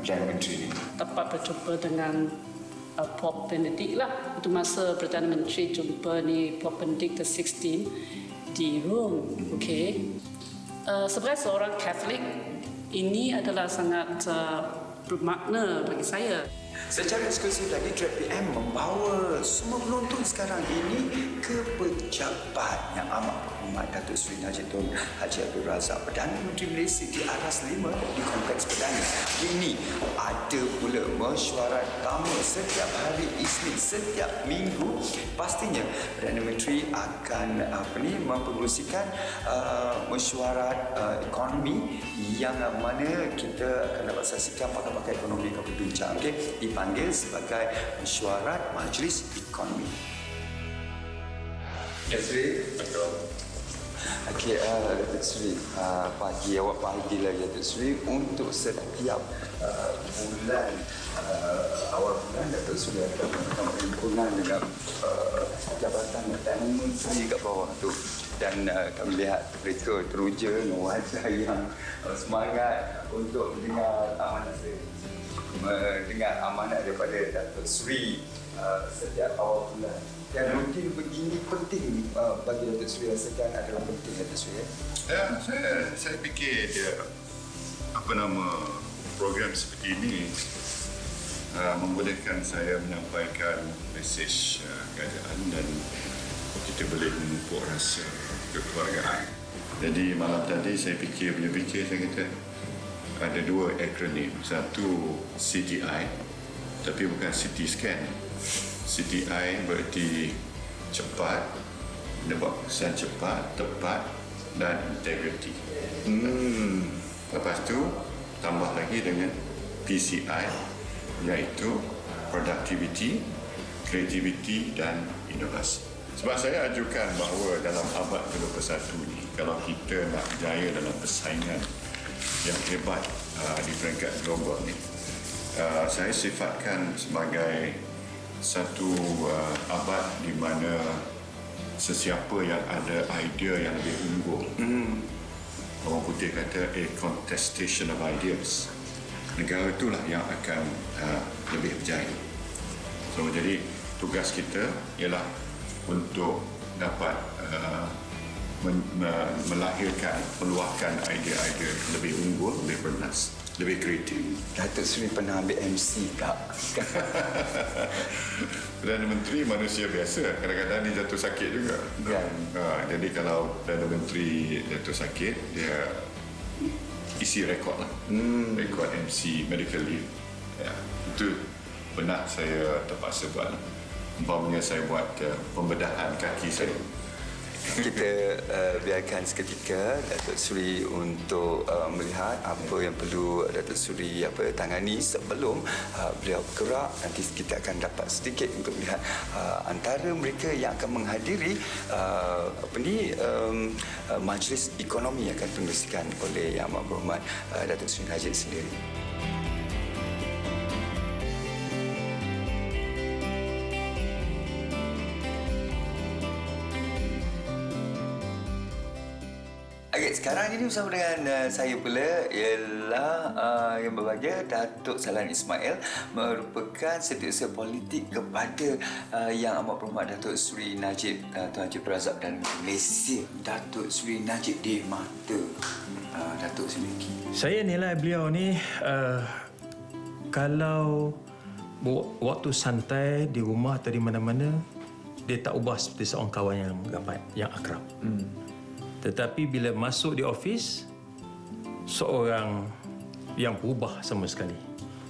Perdana Menteri ini? Dapat berjumpa dengan Pope Benedict lah. Itu masa Perdana Menteri jumpa ni Pope Benedict XVI di Rome. Okay. Sebagai seorang Katolik, ini adalah sangat bermakna bagi saya. Secara eksklusif lagi, Trip PM membawa semua penonton sekarang ini ke pejabat yang amat berhormat Datuk Seri Najib Tun Haji Abdul Razak, Perdana Menteri Malaysia di Aras 5 di Kompleks Perdana. Ini ada pula mesyuarat tamu setiap hari Isnin, setiap minggu. Pastinya Perdana Menteri akan mempengerusikan mesyuarat ekonomi yang mana kita akan dapat saksikan pakar-pakar ekonomi akan berbincang. Dipanggil sebagai mesyuarat Majlis Ekonomi. Ya, Sri. Okey, Datuk Seri, pagi awak bahagilah Datuk Seri untuk setiap bulan awal bulan Datuk Seri akan melakukan perhimpunan dengan Jabatan Perdana Menteri kat bawah tu, dan kami lihat mereka teruja dengan wajah yang semangat untuk mendengar amanat daripada Datuk Seri setiap awal bulan. Dan rutin begini penting bagi Datuk Seri, rasakan adalah penting Datuk Seri. Ya, saya fikir dia program seperti ini membolehkan saya menyampaikan mesej kerajaan dan kita boleh memupuk rasa kekeluargaan. Jadi malam tadi saya fikir saya kata ada dua akronim. Satu CTI, tapi bukan CT scan. CTI berarti cepat, dapat kesan cepat, tepat dan integrity. Lepas tu tambah lagi dengan PCI, iaitu productivity, creativity dan inovasi. Sebab saya ajukan bahawa dalam abad ke-21 ni, kalau kita nak jaya dalam persaingan yang hebat di peringkat global ni, saya sifatkan sebagai satu abad di mana sesiapa yang ada idea yang lebih unggul, orang putih kata a contestation of ideas, negara itulah yang akan lebih berjaya. So jadi tugas kita ialah untuk dapat melahirkan, meluahkan idea-idea lebih unggul, lebih bernas, lebih kreatif. Datuk Seri pernah ambil MC tak? Perdana Menteri manusia biasa, kadang-kadang dia jatuh sakit juga. Ya. Jadi kalau Perdana Menteri jatuh sakit, dia isi rekod lah. Rekod MC, medical leave. Ya, itu benar saya terpaksa buat. Umpamanya saya buat pembedahan kaki saya. Kita biarkan seketika Datuk Seri untuk melihat apa yang perlu Datuk Seri tangani sebelum beliau bergerak. Nanti kita akan dapat sedikit untuk melihat antara mereka yang akan menghadiri Majlis Ekonomi yang akan dipengerusikan oleh Yang Amat Berhormat Datuk Seri Najib sendiri. Sekarang ini bersama dengan saya pula ialah yang berbahagia Datuk Salihan Ismail, merupakan setiausaha politik kepada Yang Amat Berhormat Datuk Seri Najib Tun Haji Abdul Razak dan Malaysia. Datuk Seri Najib di mata Datuk Seri. Saya nilai beliau ni kalau waktu santai di rumah atau di mana-mana, dia tak ubah seperti seorang kawan yang rapat, yang akrab. Tetapi bila masuk di ofis, seorang yang berubah sama sekali.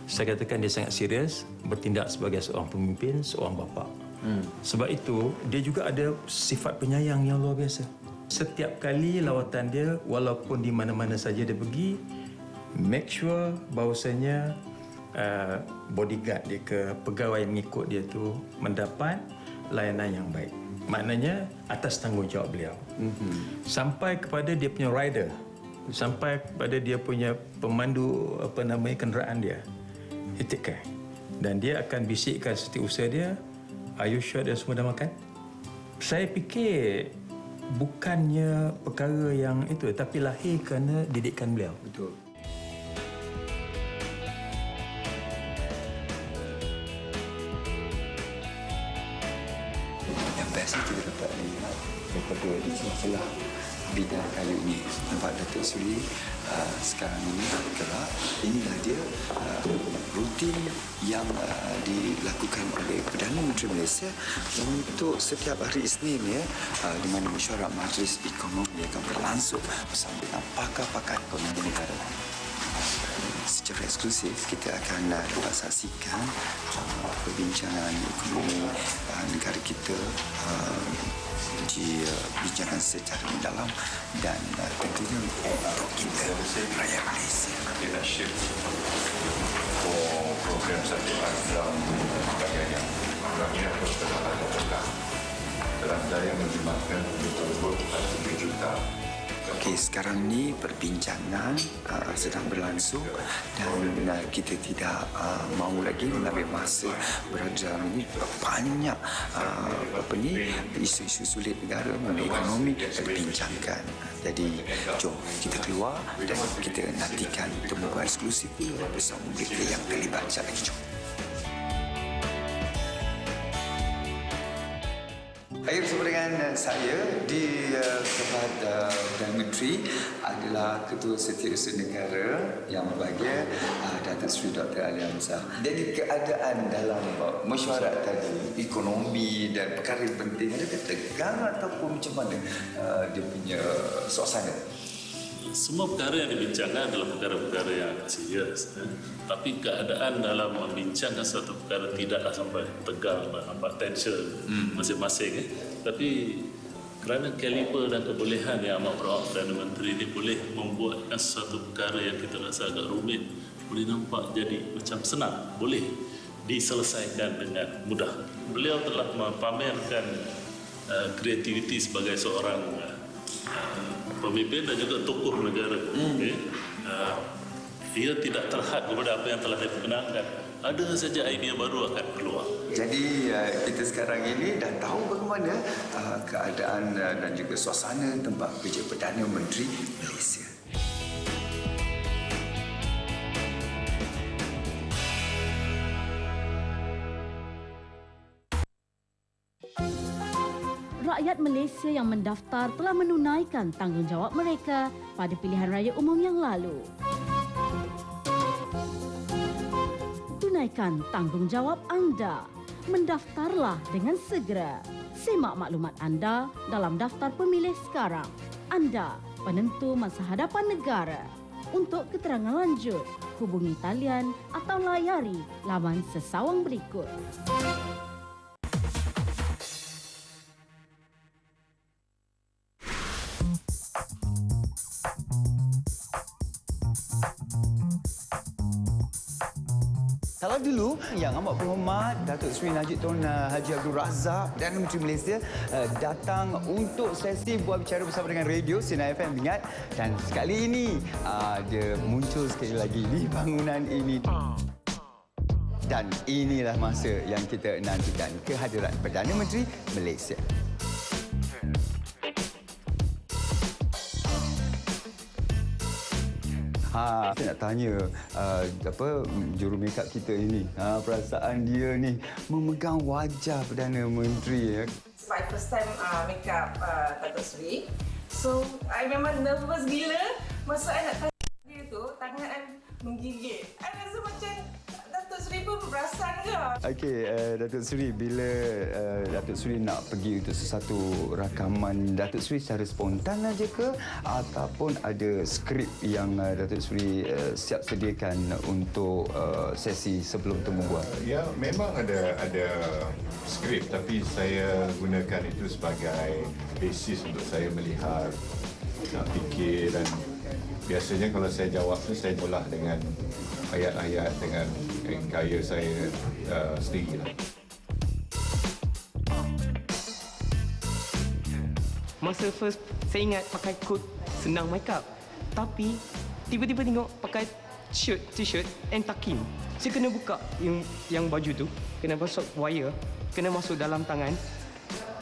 Saya katakan dia sangat serius, bertindak sebagai seorang pemimpin, seorang bapa. Sebab itu, dia juga ada sifat penyayang yang luar biasa. Setiap kali lawatan dia, walaupun di mana-mana saja dia pergi, make sure bahawasanya bodyguard dia ke pegawai mengikut dia tu mendapat layanan yang baik. Maknanya atas tanggungjawab beliau. Sampai kepada dia punya rider, sampai kepada dia punya pemandu kenderaan dia. He take care. Dan dia akan bisikkan setiausaha dia, are you sure dia semua dah makan? Saya fikir bukannya perkara yang itu, tapi lahir kerana didikan beliau. Betul. sih kita dapat lihat daripada celah bidang kayu ini. Nampak Datuk Seri sekarang ini bergerak. Inilah dia rutin yang dilakukan oleh Perdana Menteri Malaysia untuk setiap hari Isnin di mana mesyuarat Majlis Ekonomi akan berlangsung bersama dengan pakar-pakar ekonomi negara. Secara eksklusif kita akan dapat saksikan perbincangan ekonomi negara kita dibincangkan secara mendalam dan tentunya untuk kita rakyat Malaysia. Kita shift program satu program sebagainya. Program ini harus terlalu dalam daya menjimatkan betul-betul 1 juta. Okey, sekarang ni perbincangan sedang berlangsung dan kita tidak mahu lagi mengambil masa berada dalam ini. Banyak isu-isu sulit negara mengenai ekonomi dibincangkan. Jadi jom kita keluar dan kita nantikan temuan eksklusif bersama mereka yang terlibat. Sekejap lagi, jom. Baik, bersama dengan saya di tempat Perdana Menteri adalah Ketua Setiausaha Negara yang berbahagia Datuk Seri Dr. Ali Hamzah. Jadi keadaan dalam mesyuarat tadi, ekonomi dan perkara yang penting, adakah tegang ataupun macam mana dia punya suasana? Semua perkara yang dibincangkan adalah perkara-perkara yang agak serius. Tapi keadaan dalam membincangkan suatu perkara tidaklah sampai tegang dan nampak tension masing-masing. Tapi kerana kaliber dan kebolehan yang amat berawak Perdana Menteri ini boleh membuatkan sesuatu perkara yang kita rasa agak rumit boleh nampak jadi macam senang, boleh diselesaikan dengan mudah. Beliau telah mempamerkan kreativiti sebagai seorang pemimpin dan juga tokoh negara. Ia tidak terhad kepada apa yang telah diperkenalkan. Ada saja idea baru akan keluar. Jadi kita sekarang ini dah tahu bagaimana keadaan dan juga suasana tempat kerja Perdana Menteri Malaysia. Rakyat Malaysia yang mendaftar telah menunaikan tanggungjawab mereka pada pilihan raya umum yang lalu. Tunaikan tanggungjawab anda. Mendaftarlah dengan segera. Simak maklumat anda dalam daftar pemilih sekarang. Anda penentu masa hadapan negara. Untuk keterangan lanjut, hubungi talian atau layari laman sesawang berikut. Kalau dulu yang amat berhormat Datuk Seri Najib Tun Haji Abdul Razak Perdana Menteri Malaysia datang untuk sesi buat bicara bersama dengan radio Sinar FM Ingat, dan sekali ini dia muncul sekali lagi di bangunan ini. Dan inilah masa yang kita nantikan, kehadiran Perdana Menteri Malaysia. Saya nak tanya juru makeup kita ini, perasaan dia ni memegang wajah Perdana Menteri. It's my first time makeup Datuk Seri. So, I memang nervous gila. Masa I nak tanya dia tu, tangan I menggigit. I rasa macam Datuk Seri pun perasan ke? Okey, Datuk Seri, bila Datuk Seri nak pergi untuk sesuatu rakaman, Datuk Seri secara spontan aja ke ataupun ada skrip yang Datuk Seri siap sediakan untuk sesi sebelum temu bual? Ya, memang ada skrip, tapi saya gunakan itu sebagai basis untuk saya melihat, nak fikir, dan biasanya kalau saya jawab tu saya olah dengan ayat-ayat dengan gaya saya sendirilah. Masa first saya ingat pakai coat senang makeup, tapi tiba-tiba tengok pakai t-shirt and tuck-in. Saya kena buka yang baju tu, kena masuk wire, kena masuk dalam tangan.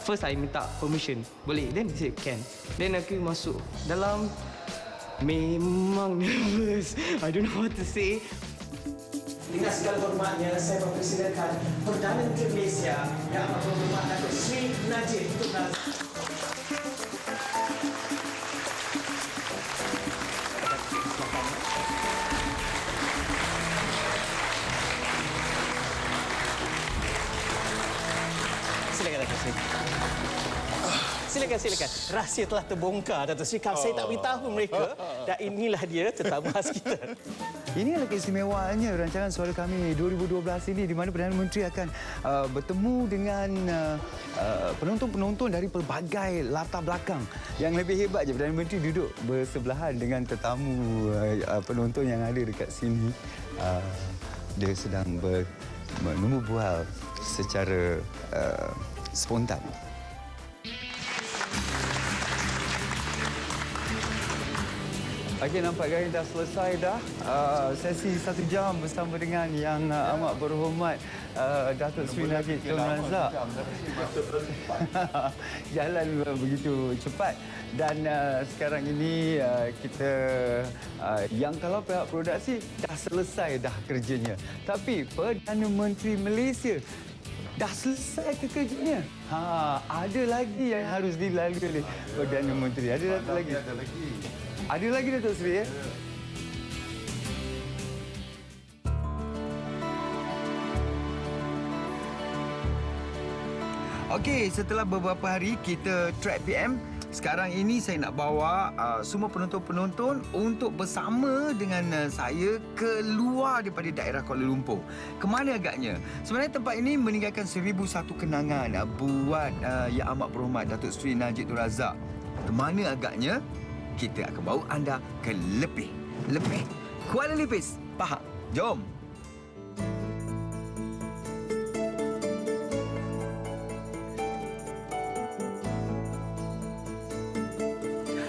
First saya minta permission, boleh? Then dia can. Then aku masuk dalam. Memang nervous. I don't know what to say. dengan segala hormatnya saya mempersilakan Perdana Menteri Malaysia Yang Amat Berhormat Datuk Seri Najib Tun Razak. Silakan Datuk Seri. Silakan. Rahsia telah terbongkar, Datuk Seri. Saya tak beritahu mereka dan inilah dia tetamu khas kita. Inilah keistimewaannya rancangan Suara Kami 2012 ini di mana Perdana Menteri akan bertemu dengan penonton-penonton dari pelbagai latar belakang. Yang lebih hebat je Perdana Menteri duduk bersebelahan dengan tetamu penonton yang ada dekat sini. Dia sedang menemu bual secara spontan. Okey, nampaknya dah selesai dah sesi 1 jam bersama dengan Yang Amat Berhormat Datuk Seri Najib Tun Razak. Jalan begitu cepat dan sekarang ini kita yang kalau pihak produksi dah selesai dah kerjanya. Tapi Perdana Menteri Malaysia dah selesai ke kerjanya. Ada lagi yang harus dilalui oleh Perdana Menteri. Ada lagi. Ada lagi Datuk Seri ya? Okey, setelah beberapa hari kita track PM, sekarang ini saya nak bawa semua penonton-penonton untuk bersama dengan saya keluar daripada daerah Kuala Lumpur. Kemana agaknya? Sebenarnya tempat ini meninggalkan 1001 kenangan buat Yang Amat Berhormat Datuk Seri Najib Tun Razak. Kemana agaknya? Kita akan bawa anda ke lebih Kuala Lipis, Pahang. Jom.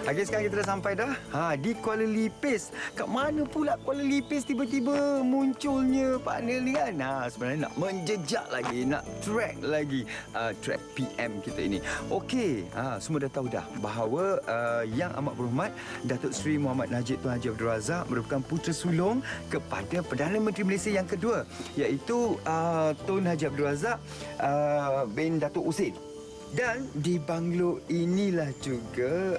Okey, sekarang kita dah sampai dah di Kuala Lipis. Kat mana pula Kuala Lipis tiba-tiba munculnya panel ni kan? Sebenarnya nak menjejak lagi, nak track lagi track PM kita ini. Okey, semua dah tahu dah bahawa Yang Amat Berhormat Datuk Seri Muhammad Najib Tun Haji Abdul Razak merupakan putera sulung kepada Perdana Menteri Malaysia yang kedua, iaitu Tun Haji Abdul Razak bin Datuk Husin. Dan di banglo inilah juga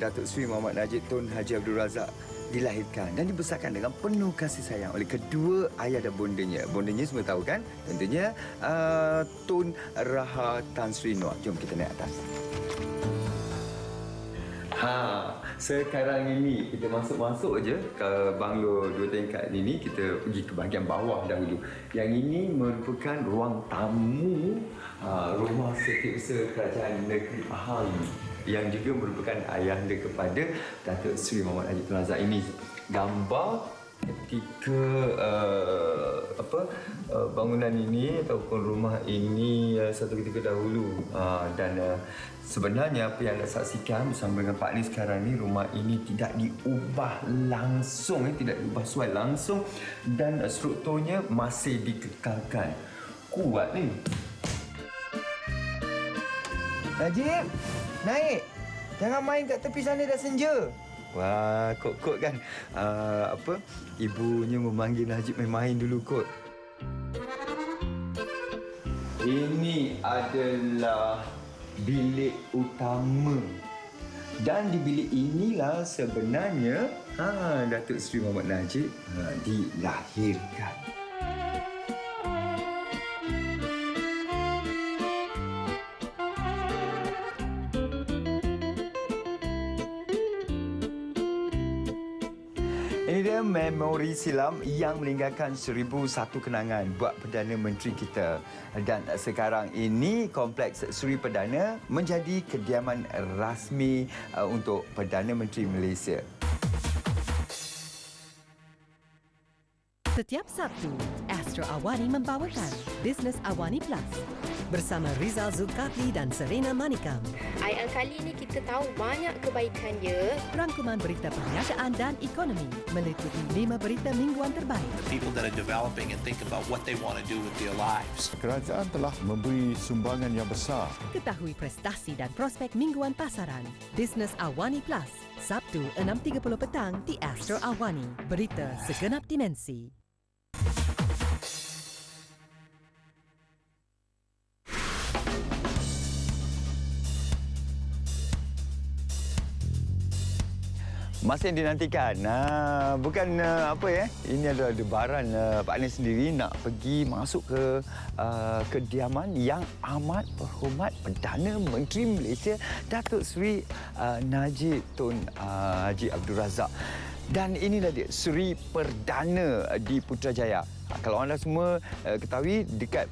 Datuk Seri Muhammad Najib Tun Haji Abdul Razak dilahirkan dan dibesarkan dengan penuh kasih sayang oleh kedua ayah dan bondanya. Bondanya semua tahu kan? Tentunya Tun Raha Tan Sri Noor. Jom kita naik atas. Sekarang ini kita masuk je ke banglo 2 tingkat ini. Kita pergi ke bahagian bawah dahulu. Yang ini merupakan ruang tamu rumah Setiausaha Kerajaan Negeri Pahang yang juga merupakan ayahanda kepada Datuk Seri Muhammad Najib Tun Razak. Ini gambar ketika bangunan ini ataupun rumah ini satu ketika dahulu dan sebenarnya apa yang anda saksikan bersama dengan Pak Lee sekarang ni, rumah ini tidak diubah langsung, tidak diubah sesuai langsung dan strukturnya masih dikekalkan. Kuat ni. Najib, naik. Jangan main kat tepi sana, dah senja. Wah, kot kan. Ibunya memanggil Najib main dulu kot. Ini adalah bilik utama. Dan di bilik inilah sebenarnya Datuk Seri Muhammad Najib dilahirkan. Ini dia memori silam yang meninggalkan 1001 kenangan buat Perdana Menteri kita. Dan sekarang ini Kompleks Seri Perdana menjadi kediaman rasmi untuk Perdana Menteri Malaysia. Setiap Sabtu, Astro Awani membawakan Business Awani Plus bersama Rizal Zulkafli dan Serena Manikam. IAN kali ini kita tahu banyak kebaikannya. Rangkuman berita perniagaan dan ekonomi meliputi 5 berita mingguan terbaik. The people that are developing and think about what they want to do with their lives. Kerajaan telah memberi sumbangan yang besar. Ketahui prestasi dan prospek mingguan pasaran. Business Awani Plus, Sabtu 6.30 petang di Astro Awani. Berita segenap dimensi. Masa yang dinantikan. Bukan apa ya. Ini adalah debaran Pak Anies sendiri nak pergi masuk ke kediaman yang amat berhormat Perdana Menteri Malaysia Datuk Seri Najib Tun Haji Abdul Razak. Dan inilah dia Seri Perdana di Putrajaya. Kalau anda semua ketahui dekat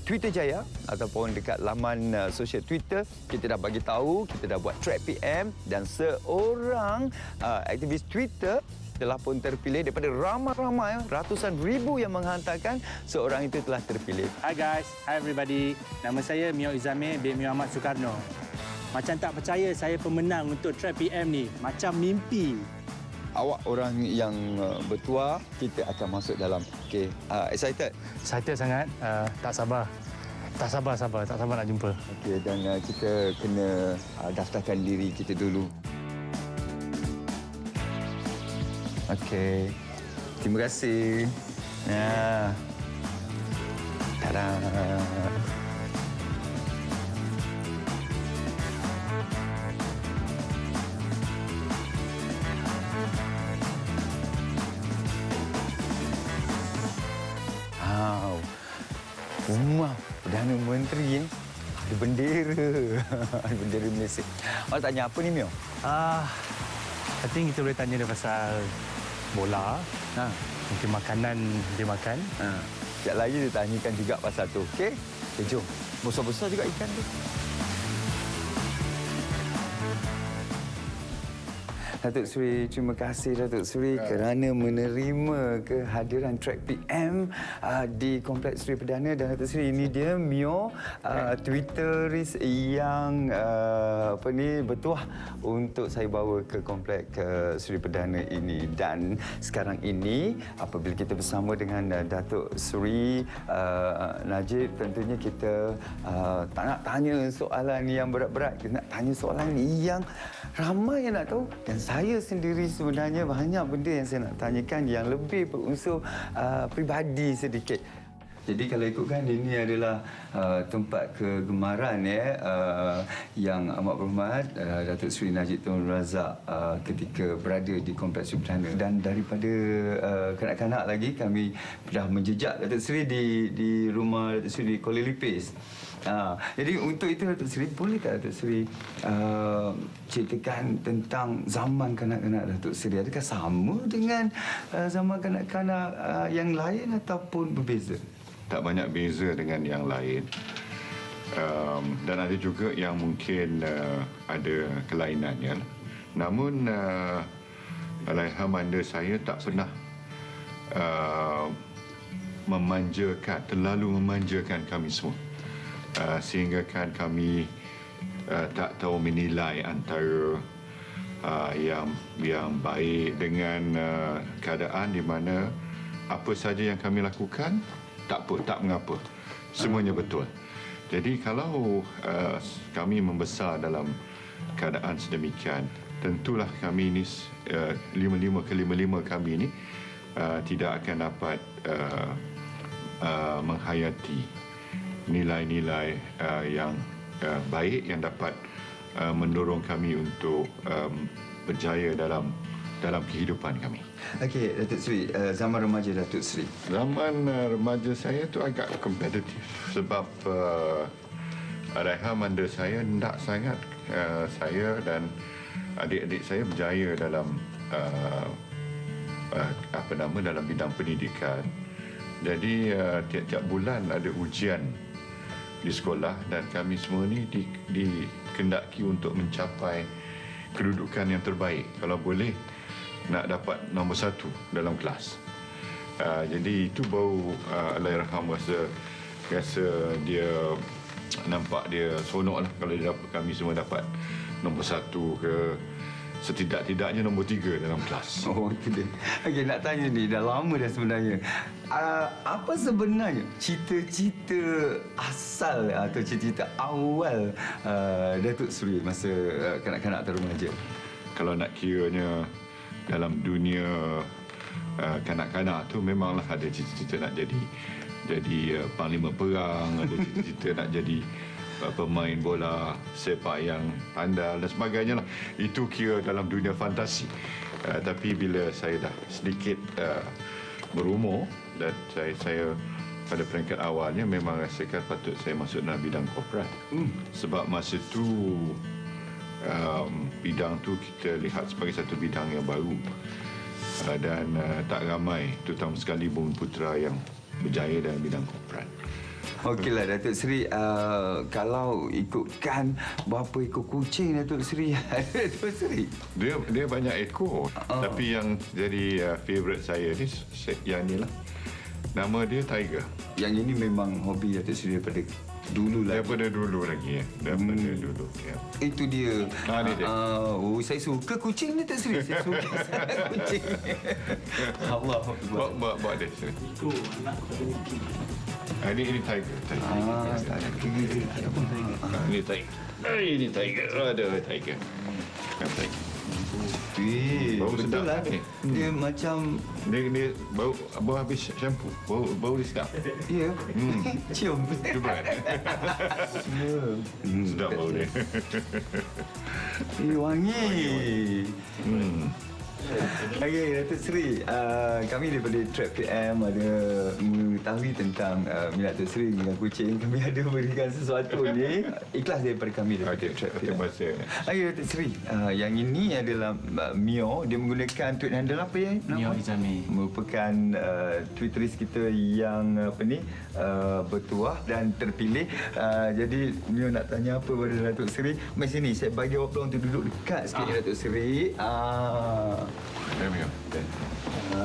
Twitter Jaya ataupun dekat laman sosial Twitter, kita dah bagi tahu, kita dah buat track PM dan seorang aktivis Twitter telah pun terpilih daripada ramai-ramai ratusan ribu yang menghantarkan, seorang itu telah terpilih. Hi guys, hi everybody. Nama saya Mio Izame bin Mio Ahmad Soekarno. Macam tak percaya saya pemenang untuk track PM ni, macam mimpi. Awak orang yang bertuah, kita akan masuk dalam. Okey, excited? Excited sangat, tak sabar. Tak sabar nak jumpa. Okey, dan kita kena daftarkan diri kita dulu. Okey. Terima kasih. Tada. Rumah Perdana Menteri ada bendera. Ada bendera Malaysia. Awak tanya apa ni, Mio? I think kita boleh tanya dia pasal bola. Mungkin makanan dia makan. Sekejap lagi dia tanyakan juga pasal tu. Okey? Okay, jom. Besar-besar juga ikan tu. Datuk Seri, terima kasih Datuk Seri kerana menerima kehadiran track PM di Kompleks Seri Perdana. Dan Datuk Seri, ini dia Mio, Twitteris yang bertuah untuk saya bawa ke Kompleks Seri Perdana ini. Dan sekarang ini apabila kita bersama dengan Datuk Seri Najib, tentunya kita tak nak tanya soalan yang berat-berat, kita nak tanya soalan yang ramai yang nak tahu. Dan saya sendiri sebenarnya banyak benda yang saya nak tanyakan yang lebih berunsur peribadi sedikit. Jadi kalau ikutkan, ini adalah tempat kegemaran yang amat berhormat Datuk Seri Najib Tun Razak ketika berada di Kompleks Seri Perdana. Dan daripada kanak-kanak lagi, kami dah menjejak Datuk Seri di rumah Datuk Seri di Kuala Lipis. Jadi untuk itu Datuk Seri, bolehkah Datuk Seri ceritakan tentang zaman kanak-kanak Datuk Seri? Adakah sama dengan zaman kanak-kanak yang lain ataupun berbeza? Tak banyak beza dengan yang lain. Dan ada juga yang mungkin ada kelainannya. Namun Alhamdulillah saya tak pernah terlalu memanjakan kami semua. Sehingga kan kami tak tahu menilai antara yang baik dengan keadaan di mana apa saja yang kami lakukan tak mengapa, semuanya betul. Jadi kalau kami membesar dalam keadaan sedemikian, tentulah kami ini kelima kami ini tidak akan dapat menghayati nilai-nilai yang baik yang dapat mendorong kami untuk berjaya dalam kehidupan kami. Okey, Datuk Seri, zaman remaja Datuk Seri. Zaman remaja saya tu agak kompetitif sebab alhamdulillah saya hendak sangat saya dan adik-adik saya berjaya dalam dalam bidang pendidikan. Jadi tiap-tiap bulan ada ujian di sekolah dan kami semua ni dikendaki untuk mencapai kedudukan yang terbaik. Kalau boleh nak dapat nombor 1 dalam kelas. Jadi itu baru Allahyarham rasa dia nampak dia seronok lah kalau dia dapat, kami semua dapat nombor 1 ke setidak-tidaknya nombor 3 dalam kelas. Oh, okey. Okey, nak tanya ni, dah lama dah sebenarnya. Apa sebenarnya cita-cita asal atau cita-cita awal Datuk Seri masa kanak-kanak atau remaja? Kalau nak kiranya dalam dunia kanak-kanak tu memanglah ada cita-cita nak jadi panglima perang, ada cita-cita nak jadi pemain bola sepak yang handal dan sebagainya lah. Itu kira dalam dunia fantasi. Tapi bila saya dah sedikit berumur dan saya pada peringkat awalnya memang rasakan patut saya masuk dalam bidang korporat. Sebab masa tu bidang tu kita lihat sebagai satu bidang yang baru. Dan tak ramai, terutama sekali bumi putera yang berjaya dalam bidang korporat. Okeylah Datuk Seri, kalau ikutkan berapa ekor kucing Datuk Seri Datuk Seri? Dia banyak ekor. Tapi yang jadi favourite saya ni yang ni lah. Nama dia Tiger. Yang ini memang hobi Datuk Seri daripada dulu lagi. Daripada dulu lagi ya. Daripada dulu. Ya. Itu dia. Ni dia. Saya suka kucing ni Datuk Seri. Saya suka sangat kucing. Allah. Bawa dia sini. Itu anak Niki. Ini Tiger. Ini Tiger. Ini Tiger. Ada Tiger. Tiger. Bau sedap lah ni. Dia macam dia bau habis shampoo. Bau dia sedap. Ya. Cium. Cuba. Sedap bau dia. Wangi. Okey, Datuk Seri, kami daripada Trap PM ada mengetahui tentang minat Datuk Seri dengan kucing. Kami ada berikan sesuatu ni. Ikhlas daripada kami daripada Trap PM. Okey, Datuk Seri, yang ini adalah Mio. Dia menggunakan tweet handle apa ya? Mio Izami. Merupakan Twitteris kita yang bertuah dan terpilih. Jadi Mio nak tanya apa pada Datuk Seri? Mari sini, saya bagi awak peluang untuk duduk dekat sikit Datuk Seri.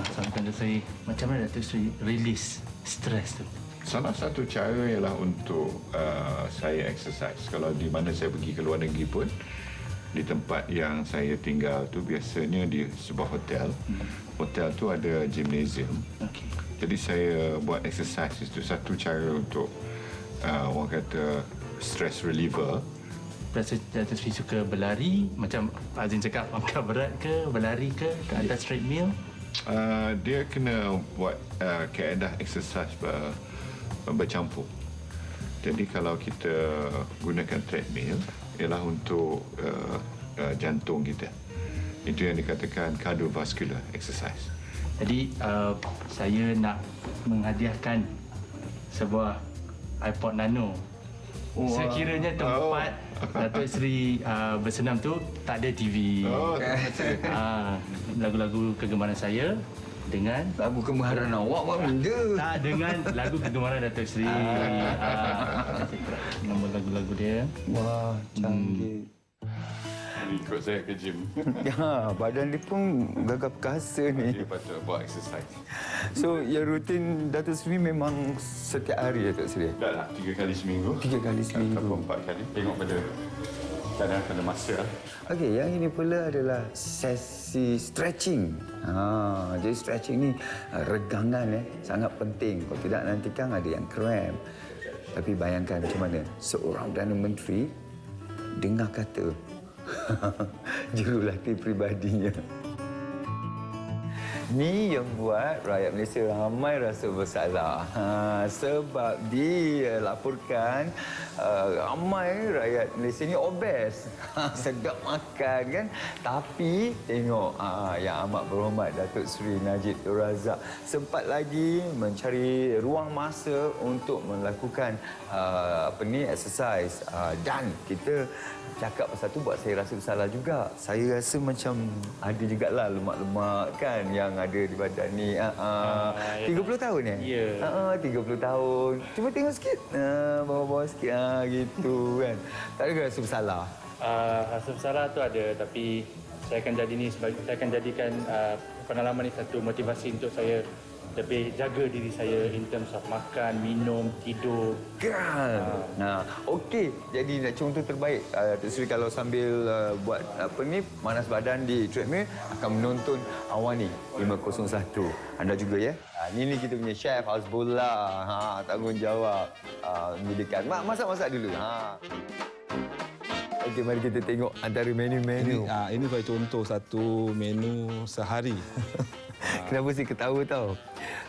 Sampaikan Datuk Seri, macam mana Datuk Seri release stres tu? Salah satu cara ialah untuk saya exercise. Kalau di mana saya pergi ke luar negeri pun, di tempat yang saya tinggal tu biasanya di sebuah hotel. Hotel tu ada gymnasium. Jadi saya buat exercise itu satu cara untuk orang kata stress reliever. Datuk Seri suka berlari, macam Azin cakap, angkat berat ke, berlari ke atas treadmill? Dia kena buat kaedah exercise bercampur. Jadi kalau kita gunakan treadmill, ialah untuk jantung kita. Itu yang dikatakan cardiovascular exercise. Jadi saya nak menghadiahkan sebuah iPod Nano. Sekiranya tempat Datuk Seri bersenam tu tak ada TV. Lagu-lagu kegemaran saya dengan lagu kegemaran awak buat benda. Tak, dengan lagu kegemaran Datuk Seri. Nama lagu-lagu dia. Wah, canggih. Ikut saya ke gym. Ya, badan dia pun gagap perkasa ni. Dia patut buat exercise. So, yang rutin Datuk Seri memang setiap hari Datuk Seri? Tak lah, 3 kali seminggu. 3 kali seminggu. Atau 4 kali. Tengok pada kadang pada masa. Okey, yang ini pula adalah sesi stretching. Jadi stretching ni regangan sangat penting. Kalau tidak nanti kan ada yang cramp. Tapi bayangkan macam mana seorang Perdana Menteri dengar kata jurulatih peribadinya. Ni yang buat rakyat Malaysia ramai rasa bersalah. Sebab dilaporkan ramai rakyat Malaysia ni obes. Sedap makan kan. Tapi tengok yang amat berhormat Datuk Seri Najib Tun Razak sempat lagi mencari ruang masa untuk melakukan exercise. Dan kita cakap pasal tu buat saya rasa bersalah juga. Saya rasa macam ada jugalah lemak-lemak kan yang ada di badan ni. 30 tahun ya? Ya. 30 tahun. Cuba tengok sikit. Bawah-bawah sikit gitu kan. Tak ada rasa bersalah? Rasa bersalah tu ada, tapi saya akan jadikan pengalaman ni satu motivasi untuk saya lebih jaga diri saya in terms of makan, minum, tidur. Kan. Okey. Jadi nak contoh terbaik Datuk Seri kalau sambil buat manas badan di treadmill akan menonton Awani 501. Anda juga ya. Ini kita punya chef Hasbullah. Tanggungjawab menyediakan. Masak-masak dulu. Okey, mari kita tengok antara menu-menu. Ini bagi contoh satu menu sehari. Kenapa saya ketawa tahu?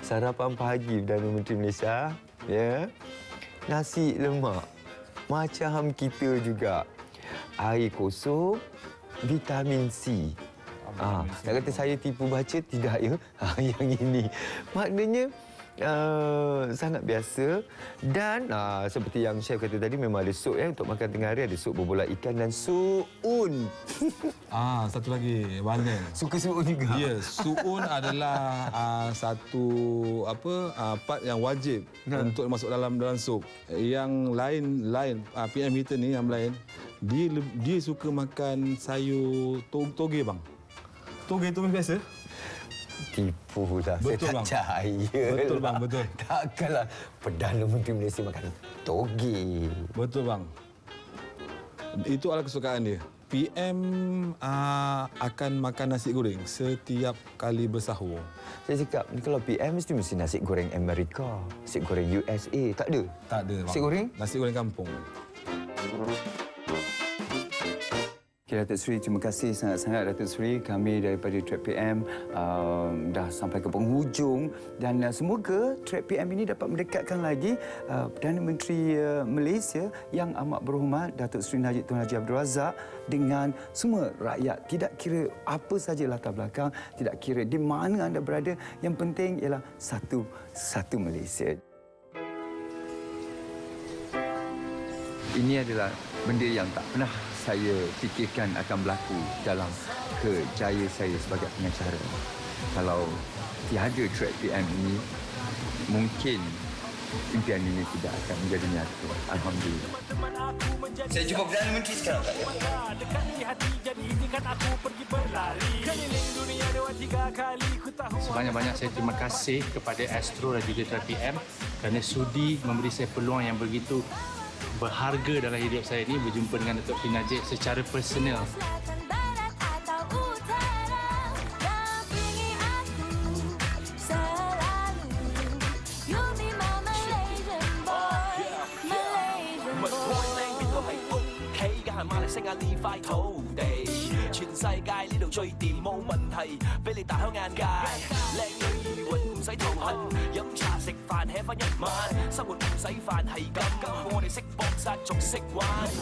Sarapan pagi Perdana Menteri Malaysia, ya. Nasi lemak. Macam kita juga. Air kosong, vitamin C. Tak kata saya tipu baca, tidak ya. Yang ini. Maknanya sangat biasa dan seperti yang chef kata tadi memang ada sup untuk makan tengah hari, ada sup berbola ikan dan suun. Satu lagi, Wanen. Suka suun juga. Ya, suun adalah satu part yang wajib untuk masuk dalam sup. Yang lain PM kita ni yang lain, dia suka makan sayur toge bang. Toge tu biasa. Tipu dah. Betul, saya tak percaya. Betul bang, betul. Takkanlah Perdana Menteri Malaysia makan toge. Betul bang. Itu adalah kesukaan dia. PM akan makan nasi goreng setiap kali bersahur. Saya cakap, ni kalau PM mesti nasi goreng Amerika, nasi goreng USA. Tak ada? Tak ada bang. Nasi goreng? Nasi goreng kampung. Okay, Datuk Seri, terima kasih sangat-sangat Datuk Seri. Kami daripada Track PM dah sampai ke penghujung dan semoga Track PM ini dapat mendekatkan lagi Perdana Menteri Malaysia yang amat berhormat Datuk Seri Najib Tun Haji Abdul Razak dengan semua rakyat. Tidak kira apa saja latar belakang, tidak kira di mana anda berada, yang penting ialah satu Malaysia. Ini adalah benda yang tak pernah saya fikirkan akan berlaku dalam kerjaya saya sebagai pengacara. Kalau tiada Track PM ini, mungkin impian ini tidak akan menjadi nyata. Alhamdulillah. Saya jumpa Perdana Menteri sekarang, tak ya? Sebanyak-banyak saya terima kasih kepada Astro dan juga Track PM kerana sudi memberi saya peluang yang begitu berharga dalam hidup saya ini, berjumpa dengan Datuk Seri Najib secara personal.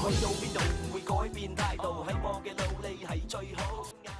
去到邊度唔會改變態度，喺我嘅腦裏係最好。